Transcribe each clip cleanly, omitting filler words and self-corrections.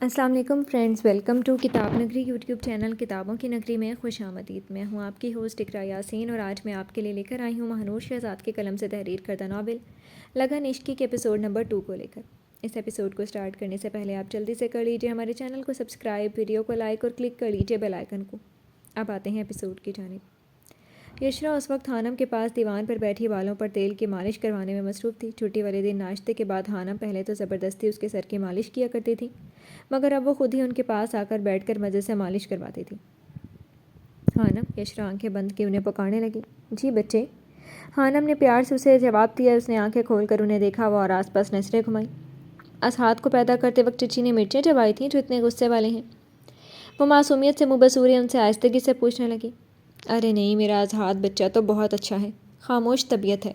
السلام علیکم friends, welcome to کتاب نگری یوٹیوب چینل کتابوں کی نگری میں خوش آمدید۔ میں ہوں آپ کی ہوسٹ اقرا یاسین اور آج میں آپ کے لیے لے کر آئی ہوں مہنور شہزاد کے قلم سے تحریر کردہ ناول لگن عشقی کے ایپیسوڈ نمبر 2 کو لے کر۔ اس ایپیسوڈ کو سٹارٹ کرنے سے پہلے آپ جلدی سے کر لیجئے ہمارے چینل کو سبسکرائب، ویڈیو کو لائک اور کلک کر لیجئے بیل آئیکن کو۔ اب آتے ہیں ایپیسوڈ کی جانب۔ یشرا اس وقت حانم کے پاس دیوان پر بیٹھی بالوں پر تیل کی مالش کروانے میں مصروف تھی۔ چھٹی والے دن ناشتے کے بعد حانم پہلے تو زبردستی اس کے سر کی مالش کیا کرتی تھی، مگر اب وہ خود ہی ان کے پاس آ کر بیٹھ کر مزے سے مالش کرواتی تھی۔ حانم، یشرا آنکھیں بند کی انہیں پکارنے لگی۔ جی بچے، حانم نے پیار سے اسے جواب دیا۔ اس نے آنکھیں کھول کر انہیں دیکھا وہ اور آس پاس نظریں گھمائیں۔ اسحاد کو پیدا کرتے وقت چچی نے مرچیں چبائی تھیں جو اتنے غصے والے ہیں؟ وہ معصومیت سے منہ بسورے ان سے آہستگی سے پوچھنے لگی۔ ارے نہیں، میرا اسحاد بچہ تو بہت اچھا ہے، خاموش طبیعت ہے۔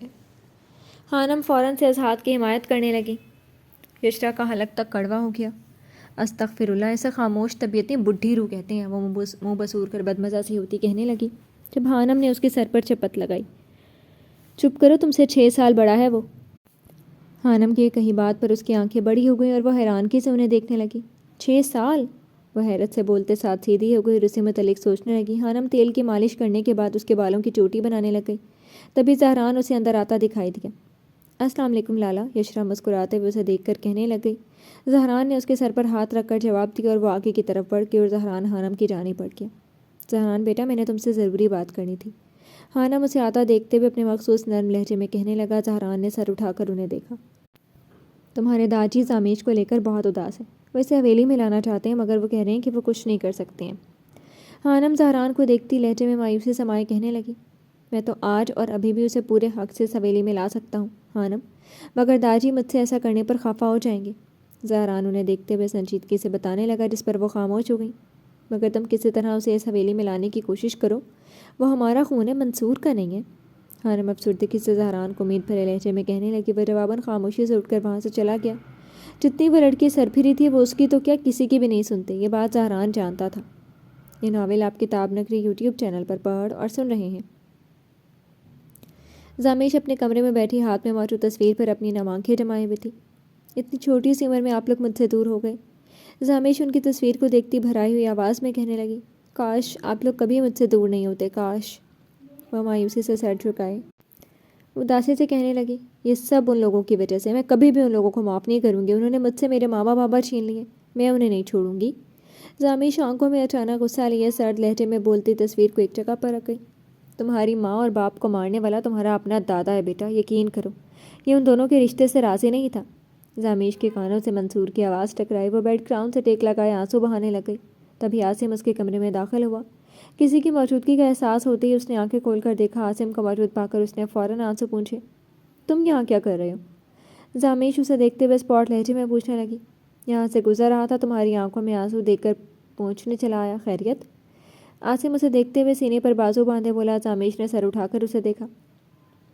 حانم فوراً سے اسحاد کی حمایت کرنے لگی۔ یشرا کا حلق تک کڑوا ہو گیا۔ استغفر اللہ، ایسا خاموش طبیعت نہیں، بڈھی روح کہتے ہیں، وہ منہ بسور کر بدمزہ سی ہوتی کہنے لگی جب حانم نے اس کے سر پر چپت لگائی۔ چپ کرو، تم سے 6 سال بڑا ہے وہ۔ حانم کی کہی بات پر اس کی آنکھیں بڑی ہو گئیں اور وہ حیرانگی سے انہیں دیکھنے لگی۔ 6 سال؟ وہ حیرت سے بولتے ساتھ سیدھی ہو گئی اور اسے متعلق سوچنے لگی۔ حانم تیل کی مالش کرنے کے بعد اس کے بالوں کی چوٹی بنانے لگ گئی۔ تبھی زہران اسے اندر آتا دکھائی دیا۔ السلام علیکم لالا، یشرا مسکراتے ہوئے اسے دیکھ کر کہنے لگ گئی۔ زہران نے اس کے سر پر ہاتھ رکھ کر جواب دیا اور وہ آگے کی طرف بڑھ گئی اور زہران حانم کی جانب بڑھ گیا۔ زہران بیٹا، میں نے تم سے ضروری بات کرنی تھی، حانم اسے آتا دیکھتے ہوئے اپنے مخصوص نرم لہجے میں کہنے لگا۔ زہران نے سر اٹھا کر انہیں دیکھا۔ تمہارے داجی زامیش کو لے کر بہت اداس ہے، وہ اسے حویلی میں لانا چاہتے ہیں مگر وہ کہہ رہے ہیں کہ وہ کچھ نہیں کر سکتے ہیں۔ حانم زہران کو دیکھتی لہجے میں مایوسی سمائے کہنے لگی۔ میں تو آج اور ابھی بھی اسے پورے حق سے اس حویلی میں لا سکتا ہوں حانم، مگر داجی مجھ سے ایسا کرنے پر خفا ہو جائیں گے۔ زہران انہیں دیکھتے ہوئے سنجیدگی سے بتانے لگا، جس پر وہ خاموش ہو گئیں۔ مگر تم کسی طرح اسے اس حویلی میں لانے کی کوشش کرو، وہ ہمارا خون ہے، منصور کا نہیں ہے۔ حانم افسردگی سے زہران کو امید بھرے لہجے میں کہنے لگی۔ وہ جواباً خاموشی سے اٹھ کر وہاں سے چلا گیا۔ جتنی وہ لڑکی سرپھری تھی وہ اس کی تو کیا کسی کی بھی نہیں سنتی، یہ بات زہران جانتا تھا۔ یہ ناول آپ کتاب نگری یوٹیوب چینل پر پڑھ اور سن رہے ہیں۔ زامیش اپنے کمرے میں بیٹھی ہاتھ میں موجود تصویر پر اپنی نم آنکھیں جمائے ہوئی تھی۔ اتنی چھوٹی سی عمر میں آپ لوگ مجھ سے دور ہو گئے، زامیش ان کی تصویر کو دیکھتی بھرائی ہوئی آواز میں کہنے لگی۔ کاش آپ لوگ کبھی مجھ سے دور نہیں ہوتے، کاش۔ وہ مایوسی سے سر جھکائے اداسی سے کہنے لگی، یہ سب ان لوگوں کی وجہ سے، میں کبھی بھی ان لوگوں کو معاف نہیں کروں گی، انہوں نے مجھ سے میرے ماں بابا چھین لیے، میں انہیں نہیں چھوڑوں گی۔ زامیش آنکھوں میں اچانک غصہ لیے سرد لہجے میں بولتی تصویر کو ایک جگہ پر رکھ گئی۔ تمہاری ماں اور باپ کو مارنے والا تمہارا اپنا دادا ہے بیٹا، یقین کرو، یہ ان دونوں کے رشتے سے راضی نہیں تھا۔ زامیش کے کانوں سے منصور کی آواز ٹکرائی، وہ بیڈ گراؤنڈ سے ٹیک لگائے آنسو بہانے لگ گئی۔ تبھی عاصم اس کے کمرے میں داخل ہوا۔ کسی کی موجودگی کا احساس ہوتے ہی اس نے آنکھیں کھول کر دیکھا۔ عاصم کو موجود پا کر اس نے فوراً آنسو پوچھے، تم یہاں کیا کر رہے ہو؟ زامیش اسے دیکھتے ہوئے اسپاٹ لہجے میں پوچھنے لگی۔ یہاں سے گزر رہا تھا، تمہاری آنکھوں میں آنسو دیکھ کر پوچھنے چلا آیا، خیریت؟ عاصم اسے دیکھتے ہوئے سینے پر بازو باندھے بولا۔ زامیش نے سر اٹھا کر اسے دیکھا۔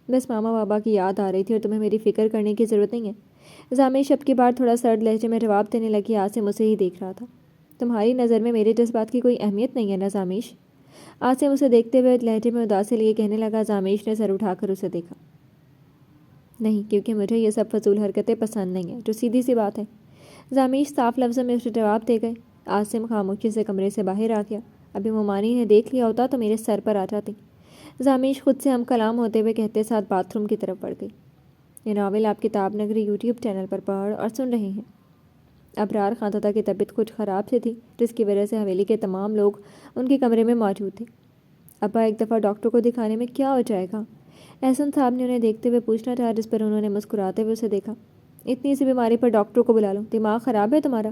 بس ماما بابا کی یاد آ رہی تھی اور تمہیں میری فکر کرنے کی ضرورت نہیں ہے، زامیش اب کی بار تھوڑا سرد لہجے میں جواب دینے لگی۔ عاصم اسے ہی دیکھ رہا تھا۔ تمہاری نظر میں میرے جذبات کی کوئی اہمیت نہیں ہے نا زامیش؟ عاصم اسے دیکھتے ہوئے لہجے میں اداسی لیے کہنے لگا۔ زامیش نے سر اٹھا کر اسے دیکھا۔ نہیں، کیونکہ مجھے یہ سب فضول حرکتیں پسند نہیں ہیں، جو سیدھی سی بات ہے، زامیش صاف لفظوں میں اسے جواب دے گئے۔ عاصم خاموشی سے کمرے سے باہر آ گیا۔ ابھی ممانی نے دیکھ لیا ہوتا تو میرے سر پر آ جاتی، زامیش خود سے ہم کلام ہوتے ہوئے کہتے ساتھ باتھ روم کی طرف بڑھ گئی۔ یہ ناول آپ کتاب نگری یوٹیوب چینل پر پڑھ اور سن رہے ہیں۔ ابرار خاندادہ کی طبیعت کچھ خراب سی تھی، جس کی وجہ سے حویلی کے تمام لوگ ان کے کمرے میں موجود تھے۔ ابا ایک دفعہ ڈاکٹر کو دکھانے میں کیا ہو جائے گا؟ احسن صاحب نے انہیں دیکھتے ہوئے پوچھنا چاہا، جس پر انہوں نے مسکراتے ہوئے اسے دیکھا۔ اتنی سی بیماری پر ڈاکٹر کو بلا لو، دماغ خراب ہے تمہارا؟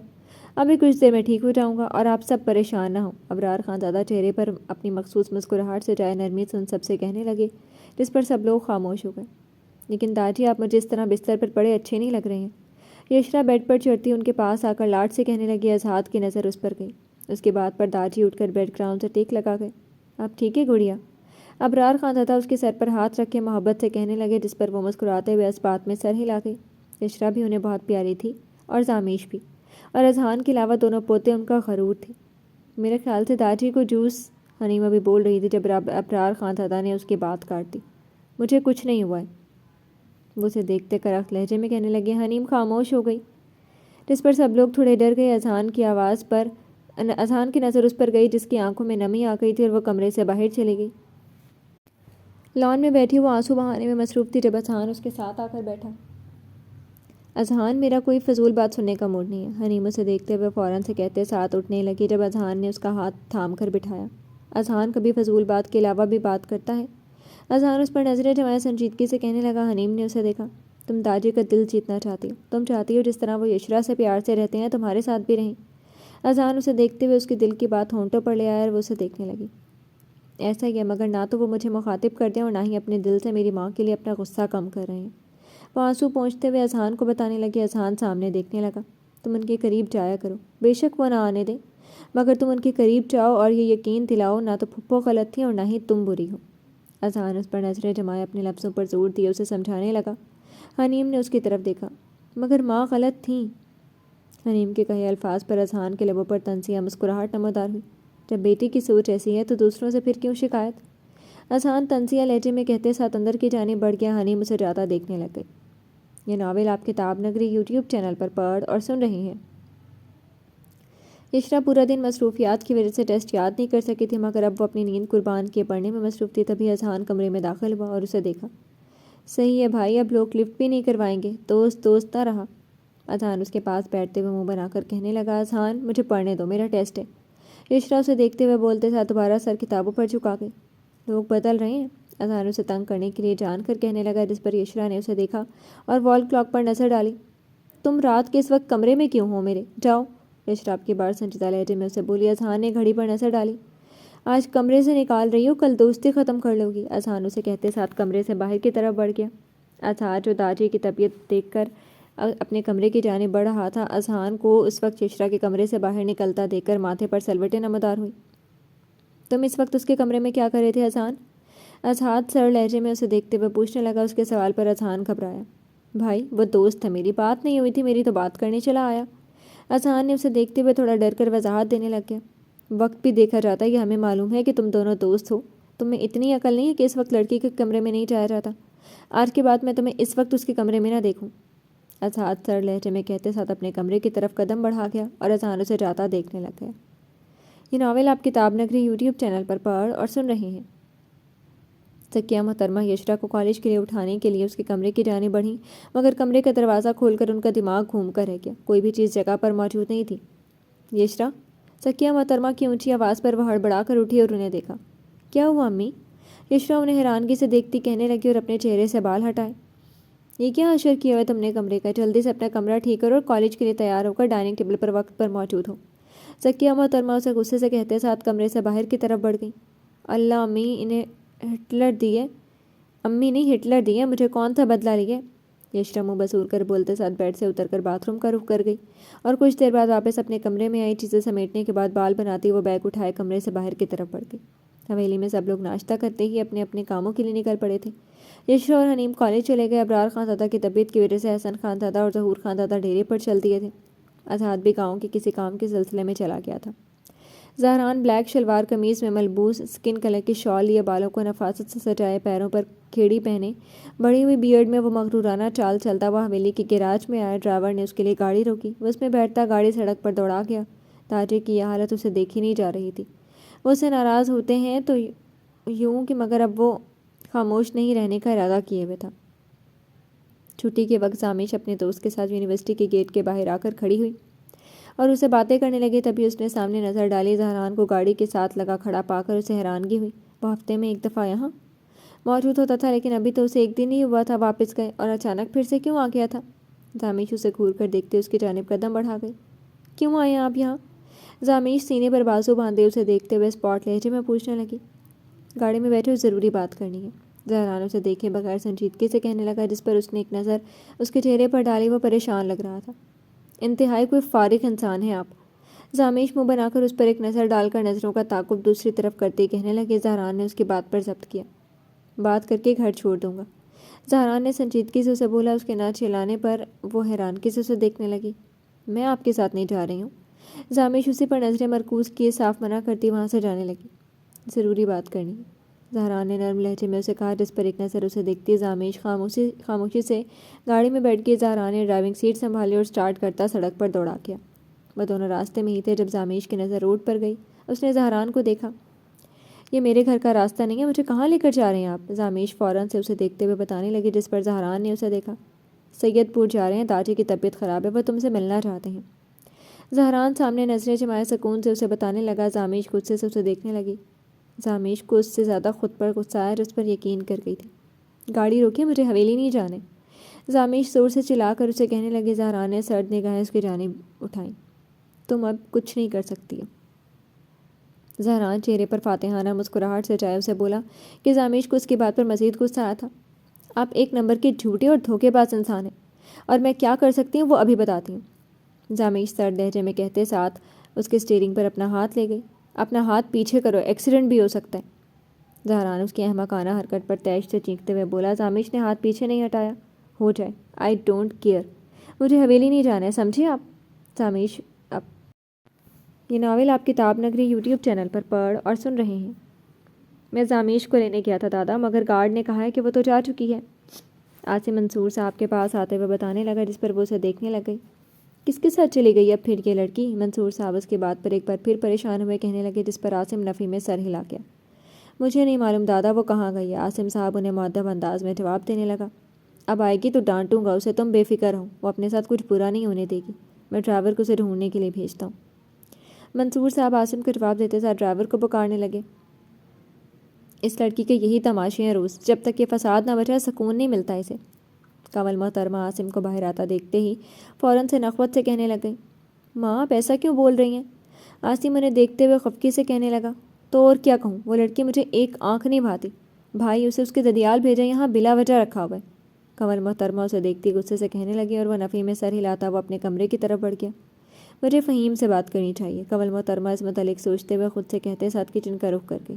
ابھی کچھ دیر میں ٹھیک ہو جاؤں گا اور آپ سب پریشان نہ ہوں۔ ابرار خاندادہ چہرے پر اپنی مخصوص مسکراہٹ سے جائے نرمی سے ان سب سے کہنے لگے، جس پر سب لوگ خاموش ہو گئے۔ لیکن داجی، آپ مجھے اس طرح بستر پر پڑے اچھے نہیں لگ رہے ہیں۔ یشرا بیڈ پر چڑھتی ان کے پاس آ کر لاڈ سے کہنے لگی۔ اسحاد کی نظر اس پر گئی۔ اس کے بعد پر داجی اٹھ کر بیڈ گراؤنڈ سے ٹیک لگا گئے۔ آپ ٹھیک ہے گڑیا؟ ابرار خاندادہ اس کے سر پر ہاتھ رکھ کے محبت سے کہنے لگے، جس پر وہ مسکراتے ہوئے اس بات میں سر ہلا گئی۔ یشرا بھی انہیں بہت پیاری تھی اور زامیش بھی، اور اذہان کے علاوہ دونوں پوتے ان کا غرور تھے۔ میرے خیال سے داجی کو جوس، حنیمہ بھی بول رہی تھی جب ابرار خاندادہ نے اس کی بات کاٹ دی۔ مجھے کچھ نہیں ہوا ہے، وہ اسے دیکھتے کرخت لہجے میں کہنے لگے۔ حنیم خاموش ہو گئی۔ جس پر سب لوگ تھوڑے ڈر گئے۔ اذہان کی نظر اس پر گئی جس کی آنکھوں میں نمی آ گئی تھی اور وہ کمرے سے باہر چلی گئی۔ لان میں بیٹھی وہ آنسو بہانے میں مصروف تھی جب اذہان اس کے ساتھ آ کر بیٹھا۔ اذہان، میرا کوئی فضول بات سننے کا موڈ نہیں ہے، حنیم اسے دیکھتے ہوئے فوراً سے کہتے ساتھ اٹھنے لگی جب اذہان نے اس کا ہاتھ تھام کر بٹھایا۔ اذہان کبھی فضول بات کے علاوہ بھی بات کرتا ہے؟ اذہان اس پر نظریں جمائے سنجیدگی سے کہنے لگا۔ حنیم نے اسے دیکھا۔ تم تاجی کا دل جیتنا چاہتی ہو، تم چاہتی ہو جس طرح وہ یشرا سے پیار سے رہتے ہیں تمہارے ساتھ بھی رہیں۔ اذہان اسے دیکھتے ہوئے اس کے دل کی بات ہونٹوں پر لے آیا اور وہ اسے دیکھنے لگی۔ ایسا ہی ہے، مگر نہ تو وہ مجھے مخاطب کرتے ہیں اور نہ ہی اپنے دل سے میری ماں کے لیے اپنا غصہ کم کر رہے ہیں۔ وہ آنسو پونچھتے ہوئے اذہان کو بتانے لگی۔ اذہان سامنے دیکھنے لگا۔ تم ان کے قریب جایا کرو، بے شک وہ نہ آنے دیں، مگر تم ان کے قریب جاؤ اور یہ یقین دلاؤ نہ تو پھپھو غلط تھی اور نہ ہی تم بری ہو۔ اذہان اس پر نظریں جمائے اپنے لفظوں پر زور دیے اسے سمجھانے لگا۔ حنیم نے اس کی طرف دیکھا۔ مگر ماں غلط تھیں۔ حنیم کے کہے الفاظ پر اذہان کے لبوں پر تنزیہ مسکراہٹ نمودار ہوئی۔ جب بیٹی کی سوچ ایسی ہے تو دوسروں سے پھر کیوں شکایت؟ اذہان تنزیہ لہجے میں کہتے ساتھ اندر کی جانب بڑھ گیا۔ حنیم اسے جاتا دیکھنے لگ گئی۔ یہ ناول آپ کتاب نگری یوٹیوب چینل پر پڑھ اور سن رہے ہیں۔ یشرا پورا دن مصروفیات کی وجہ سے ٹیسٹ یاد نہیں کر سکی تھی، مگر اب وہ اپنی نیند قربان کیے پڑھنے میں مصروف تھی۔ تبھی اذہان کمرے میں داخل ہوا اور اسے دیکھا۔ صحیح ہے بھائی، اب لوگ لفٹ بھی نہیں کروائیں گے، دوست نہ رہا۔ اذہان اس کے پاس بیٹھتے ہوئے منہ بنا کر کہنے لگا۔ اذہان، مجھے پڑھنے دو، میرا ٹیسٹ ہے۔ یشرا اسے دیکھتے ہوئے بولتے ساتھ دوبارہ سر کتابوں پر جھکا گئی۔ لوگ بدل رہے ہیں، اذہان اسے تنگ کرنے کے لیے جان کر کہنے لگا، جس پر یشرا نے اسے دیکھا اور وال کلاک پر نظر ڈالی۔ تم رات کے اس وقت کمرے میں کیوں ہو میرے؟ جاؤ، یشرا اب کی بار سنجیدہ لہجے میں اسے بولی۔ اذہان نے گھڑی پر نظر ڈالی۔ آج کمرے سے نکال رہی ہو، کل دوستی ختم کر لو گی، اذہان اسے کہتے ساتھ کمرے سے باہر کی طرف بڑھ گیا۔ اذہان جو داجی کی طبیعت دیکھ کر اپنے کمرے کی جانب بڑھ رہا تھا، اذہان کو اس وقت یشرا کے کمرے سے باہر نکلتا دیکھ کر ماتھے پر سلوٹیں نمودار ہوئی۔ تم اس وقت اس کے کمرے میں کیا کر رہے تھے اذہان؟ اذہان سر لہجے میں اسے دیکھتے ہوئے پوچھنے لگا۔ اس کے سوال پر اذہان گھبرایا۔ بھائی، وہ دوست ہے، میری بات نہیں ہوئی تھی، میری تو بات کرنے چلا آیا۔ اذہان نے اسے دیکھتے ہوئے تھوڑا ڈر کر وضاحت دینے لگ گیا۔ وقت بھی دیکھا جاتا ہے، یہ ہمیں معلوم ہے کہ تم دونوں دوست ہو، تم میں اتنی عقل نہیں ہے کہ اس وقت لڑکی کے کمرے میں نہیں جایا جاتا۔ آج کے بعد میں تمہیں اس وقت اس کے کمرے میں نہ دیکھوں، اذہان سر لہجے میں کہتے ساتھ اپنے کمرے کی طرف قدم بڑھا گیا اور اذہان اسے جاتا دیکھنے لگ گیا۔ یہ ناول آپ کتاب نگری یوٹیوب چینل پر پڑھ اور سن رہے ہیں۔ سکیہ محترمہ یشرا کو کالج کے لیے اٹھانے کے لیے اس کے کمرے کی جانب بڑھیں، مگر کمرے کا دروازہ کھول کر ان کا دماغ گھوم کر رہ گیا۔ کوئی بھی چیز جگہ پر موجود نہیں تھی۔ یشرا، سکیہ محترمہ کی اونچی آواز پر وہ ہڑبڑا کر اٹھی اور انہیں دیکھا۔ کیا ہوا امی؟ یشرا انہیں حیرانگی سے دیکھتی کہنے لگی اور اپنے چہرے سے بال ہٹائے۔ یہ کیا اشر کیا ہوا تم نے کمرے کا؟ جلدی سے اپنا کمرہ ٹھیک کرو اور کالج کے لیے تیار ہو کر ڈائننگ ٹیبل پر وقت پر موجود ہو۔ سکیہ محترمہ اسے غصے سے کہتے ساتھ کمرے سے باہر کی طرف بڑھ گئی۔ اللہ امی، انہیں ہٹلر دیے، امی نہیں ہٹلر دیے، مجھے کون سا بدلہ لیے؟ یشرا منہ بسور کر بولتے ساتھ بیڈ سے اتر کر باتھ روم کا رخ کر گئی اور کچھ دیر بعد واپس اپنے کمرے میں آئی۔ چیزیں سمیٹنے کے بعد بال بناتی وہ بیگ اٹھائے کمرے سے باہر کی طرف بڑھ گئی۔ حویلی میں سب لوگ ناشتہ کرتے ہی اپنے اپنے کاموں کے لیے نکل پڑے تھے۔ یشرا اور حنیم کالج چلے گئے۔ ابرار خان دادا کی طبیعت کی وجہ سے حسن خان دادا اور ظہور خان دادا ڈیرے پر چل دیے تھے۔ اذہان بھی گاؤں کے کسی کام کے سلسلے میں چلا گیا تھا۔ زہران بلیک شلوار قمیض میں ملبوس اسکن کلر کی شال لیے، بالوں کو نفاست سے سجائے، پیروں پر کھیڑی پہنے، بڑھی ہوئی بیئرڈ میں وہ مغرورانہ چال چلتا ہوا حویلی کے گیراج میں آیا۔ ڈرائیور نے اس کے لیے گاڑی روکی، وہ اس میں بیٹھتا گاڑی سڑک پر دوڑا گیا۔ تاجے کی یہ حالت اسے دیکھی نہیں جا رہی تھی۔ وہ اسے ناراض ہوتے ہیں تو یوں کہ مگر اب وہ خاموش نہیں رہنے کا ارادہ کیے ہوئے تھا۔ چھٹی کے وقت زامیش اپنے دوست کے ساتھ یونیورسٹی کے گیٹ کے باہر آ کر کھڑی ہوئی اور اسے باتیں کرنے لگی۔ تبھی اس نے سامنے نظر ڈالی۔ زہران کو گاڑی کے ساتھ لگا کھڑا پا کر اسے حیرانگی ہوئی۔ وہ ہفتے میں ایک دفعہ یہاں موجود ہوتا تھا، لیکن ابھی تو اسے ایک دن ہی ہوا تھا واپس گئے، اور اچانک پھر سے کیوں آ گیا تھا؟ زامیش اسے گھور کر دیکھتے اس کی جانب قدم بڑھا گئی۔ کیوں آئے ہیں آپ یہاں؟ زامیش سینے پر بازو باندھے اسے دیکھتے ہوئے اسپاٹ لہجے میں پوچھنے لگی۔ گاڑی میں بیٹھے ضروری بات کرنی ہے، زہران اسے دیکھے بغیر سنجیدگی سے کہنے لگا، جس پر اس نے ایک نظر اس کے چہرے پر ڈالی۔ وہ پریشان لگ رہا تھا۔ انتہائی کوئی فارغ انسان ہے آپ، زامیش منہ بنا کر اس پر ایک نظر ڈال کر نظروں کا تعاقب دوسری طرف کرتے کہنے لگے۔ زہران نے اس کی بات پر ضبط کیا۔ بات کر کے گھر چھوڑ دوں گا، زہران نے سنجیدگی سے اسے بولا۔ اس کے نہ چلانے پر وہ حیرانگی سے اسے دیکھنے لگی۔ میں آپ کے ساتھ نہیں جا رہی ہوں، زامیش اسی پر نظریں مرکوز کیے صاف منع کرتی وہاں سے جانے لگی۔ ضروری بات کرنی ہے، زہران نے نرم لہجے میں اسے کہا، جس پر ایک نظر اسے دیکھتی زامیش خاموشی سے گاڑی میں بیٹھ کے زہران نے ڈرائیونگ سیٹ سنبھالی اور سٹارٹ کرتا سڑک پر دوڑا گیا۔ وہ دونوں راستے میں ہی تھے جب زامیش کی نظر روڈ پر گئی۔ اس نے زہران کو دیکھا۔ یہ میرے گھر کا راستہ نہیں ہے، مجھے کہاں لے کر جا رہے ہیں آپ؟ زامیش فوراً سے اسے دیکھتے ہوئے بتانے لگی، جس پر زہران نے اسے دیکھا۔ سید پور جا رہے ہیں، داجی کی طبیعت خراب ہے، وہ تم سے ملنا چاہتے ہیں۔ زہران سامنے نظریں جمائے سکون سے اسے بتانے لگا۔ زامیش غصے سے اسے دیکھنے لگی۔ زامیش کو اس سے زیادہ خود پر غصہ آیا، جس پر یقین کر گئی تھی۔ گاڑی روکیے، مجھے حویلی نہیں جانے۔ زامیش زور سے چلا کر اسے کہنے لگی۔ زہران نے سرد نگاہیں اس کی جانب اٹھائیں۔ تم اب کچھ نہیں کر سکتی ہو۔ زہران چہرے پر فاتحانہ مسکراہٹ سے جائے اسے بولا کہ زامیش کو اس کی بات پر مزید غصہ آیا تھا۔ آپ ایک نمبر کی جھوٹے اور دھوکے باز انسان ہیں، اور میں کیا کر سکتی ہوں وہ ابھی بتاتی ہوں۔ زامیش سرد لہجے میں کہتے ساتھ اس کے اسٹیئرنگ پر اپنا ہاتھ لے گئی۔ اپنا ہاتھ پیچھے کرو، ایکسیڈنٹ بھی ہو سکتا ہے۔ زہران اس کی احمقانہ حرکت پر تیش سے چینکتے ہوئے بولا۔ زامیش نے ہاتھ پیچھے نہیں ہٹایا۔ ہو جائے، آئی ڈونٹ کیئر، مجھے حویلی نہیں جانا ہے، سمجھے آپ؟ زامیش یہ ناول آپ کتاب نگری یوٹیوب چینل پر پڑھ اور سن رہے ہیں۔ میں زامیش کو لینے گیا تھا دادا، مگر گارڈ نے کہا ہے کہ وہ تو جا چکی ہے۔ عاصم منصور صاحب کے پاس آتے ہوئے بتانے لگا، جس پر وہ اسے دیکھنے لگ گئی۔ کس کے ساتھ چلی گئی اب پھر یہ لڑکی؟ منصور صاحب اس کی بات پر ایک بار پھر پریشان ہوئے کہنے لگے، جس پر عاصم نفی میں سر ہلا گیا۔ مجھے نہیں معلوم دادا وہ کہاں گئی ہے۔ عاصم صاحب انہیں مؤدب انداز میں جواب دینے لگا۔ اب آئے گی تو ڈانٹوں گا اسے، تم بے فکر ہو، وہ اپنے ساتھ کچھ برا نہیں ہونے دے گی۔ میں ڈرائیور کو اسے ڈھونڈنے کے لیے بھیجتا ہوں۔ منصور صاحب عاصم کو جواب دیتے ساتھ ڈرائیور کو پکارنے لگے۔ اس لڑکی کے یہی تماشے ہیں روز، جب تک یہ فساد نہ بچا سکون نہیں ملتا اسے۔ کمل محترمہ عاصم کو باہر آتا دیکھتے ہی فوراً سے نخوت سے کہنے لگ گئی، ماں آپ ایسا کیوں بول رہی ہیں؟ عاصم انہیں دیکھتے ہوئے خفگی سے کہنے لگا، تو اور کیا کہوں، وہ لڑکی مجھے ایک آنکھ نہیں بھاتی۔ بھائی اسے اس کے ددیال بھیجا، یہاں بلا وجہ رکھا ہوا ہے۔ کمل محترمہ اسے دیکھتی غصے سے کہنے لگی اور وہ نفی میں سر ہلاتا وہ اپنے کمرے کی طرف بڑھ گیا۔ مجھے فہیم سے بات کرنی چاہیے، کمل محترمہ اس متعلق سوچتے ہوئے خود سے کہتے ساتھ کچن کا رخ کر گئی۔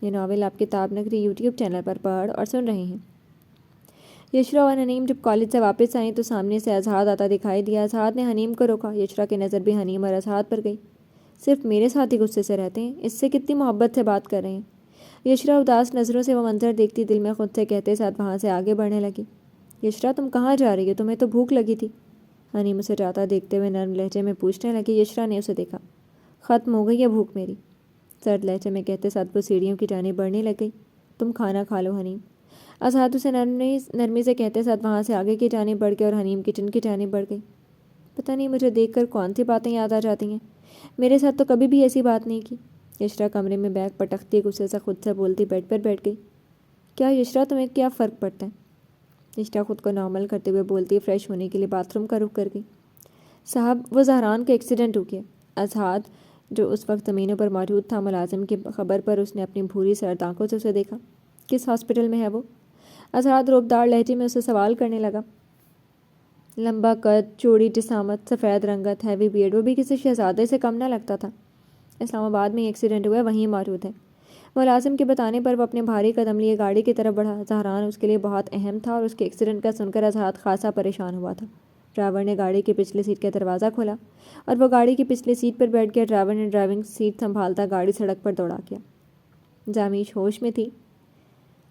یہ ناول آپ کتاب نگری یوٹیوب چینل پر پڑھ اور سن رہے ہیں۔ یشرا اور حنیم جب کالج سے واپس آئیں تو سامنے سے اظہار آتا دکھائی دیا۔ اظہار نے حنیم کو روکا۔ یشرا کی نظر بھی حنیم اور اظہار پر گئی۔ صرف میرے ساتھ ہی غصے سے رہتے ہیں، اس سے کتنی محبت سے بات کر رہے ہیں۔ یشرا اداس نظروں سے وہ منظر دیکھتی دل میں خود سے کہتے ساتھ وہاں سے آگے بڑھنے لگی۔ یشرا تم کہاں جا رہی ہو، تمہیں تو بھوک لگی تھی۔ حنیم اسے جاتا دیکھتے ہوئے نرم لہجے میں پوچھنے لگی۔ یشرا نے اسے دیکھا۔ ختم ہو گئی ہے بھوک میری، سرد لہجے میں کہتے ساتھ وہ سیڑھیوں کی جانب بڑھنے لگ گئی۔ تم کھانا کھا لو حنیم، اظہار اسے نرمی سے کہتے ساتھ وہاں سے آگے کی جانب بڑھ گئے اور حنیم کچن کی جانب بڑھ گئی۔ پتہ نہیں مجھے دیکھ کر کون سی باتیں یاد آ جاتی ہیں، میرے ساتھ تو کبھی بھی ایسی بات نہیں کی۔ یشرا کمرے میں بیگ پٹکتی غصے سے خود سے بولتی بیڈ پر بیٹھ گئی۔ کیا یشرا تمہیں کیا فرق پڑتا ہے؟ یشرا خود کو نارمل کرتے ہوئے بولتی فریش ہونے کے لیے باتھ روم کا رخ کر گئی۔ صاحب وہ زہران کا ایکسیڈنٹ ہو گیا۔ اظہار جو اس وقت زمینوں پر موجود تھا ملازم کی خبر پر اس نے اپنی بھوری سرد آنکھوں سے اسے دیکھا۔ کس ہاسپٹل میں ہے وہ؟ اظہار روبدار لہجے میں اسے سوال کرنے لگا۔ لمبا قد، چوڑی جسامت، سفید رنگت، ہیوی بیئرڈ، وہ بھی کسی شہزادے سے کم نہ لگتا تھا۔ اسلام آباد میں ایکسیڈنٹ ہوا ہے، وہیں موجود ہے۔ ملازم کے بتانے پر وہ اپنے بھاری قدم لیے گاڑی کی طرف بڑھا۔ زہران اس کے لیے بہت اہم تھا اور اس کے ایکسیڈنٹ کا سن کر اظہار خاصا پریشان ہوا تھا۔ ڈرائیور نے گاڑی کی پچھلی سیٹ کا دروازہ کھولا اور وہ گاڑی کی پچھلی سیٹ پر بیٹھ گیا۔ ڈرائیور نے ڈرائیونگ سیٹ سنبھالتا گاڑی سڑک پر دوڑا گیا۔ زامیش ہوش میں تھی۔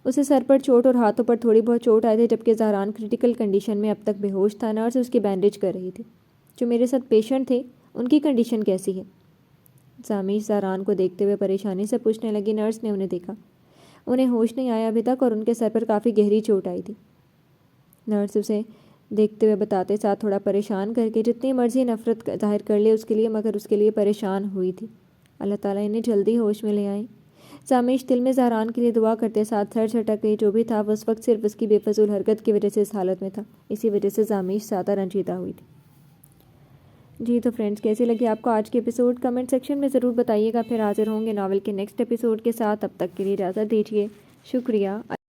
اسے سر پر چوٹ اور ہاتھوں پر تھوڑی بہت چوٹ آئی تھی، جبکہ زہران کریٹیکل کنڈیشن میں اب تک بے ہوش تھا۔ نرس اس کی بینڈیج کر رہی تھی۔ جو میرے ساتھ پیشنٹ تھے ان کی کنڈیشن کیسی ہے؟ زامیش زہران کو دیکھتے ہوئے پریشانی سے پوچھنے لگی۔ نرس نے انہیں دیکھا، انہیں ہوش نہیں آیا ابھی تک اور ان کے سر پر کافی گہری چوٹ آئی تھی۔ نرس اسے دیکھتے ہوئے بتاتے ساتھ تھوڑا پریشان کر کے جتنی مرضی نفرت ظاہر کر لے اس کے لیے، مگر اس کے لیے پریشان ہوئی تھی۔ اللہ تعالیٰ انہیں جلدی ہوش میں لے آئیں۔ زامیش دل میں زہران کے لیے دعا کرتے ساتھ سر جھٹک گئی۔ جو بھی تھا وہ اس وقت صرف اس کی بے فضول حرکت کی وجہ سے اس حالت میں تھا، اسی وجہ سے زامیش زیادہ رنجیدہ ہوئی تھی۔ جی تو فرینڈز، کیسی لگی آپ کو آج کی ایپیسوڈ؟ کمنٹ سیکشن میں ضرور بتائیے گا۔ پھر حاضر ہوں گے ناول کے نیکسٹ ایپیسوڈ کے ساتھ، تب تک کے لیے اجازت دیجیے۔ شکریہ۔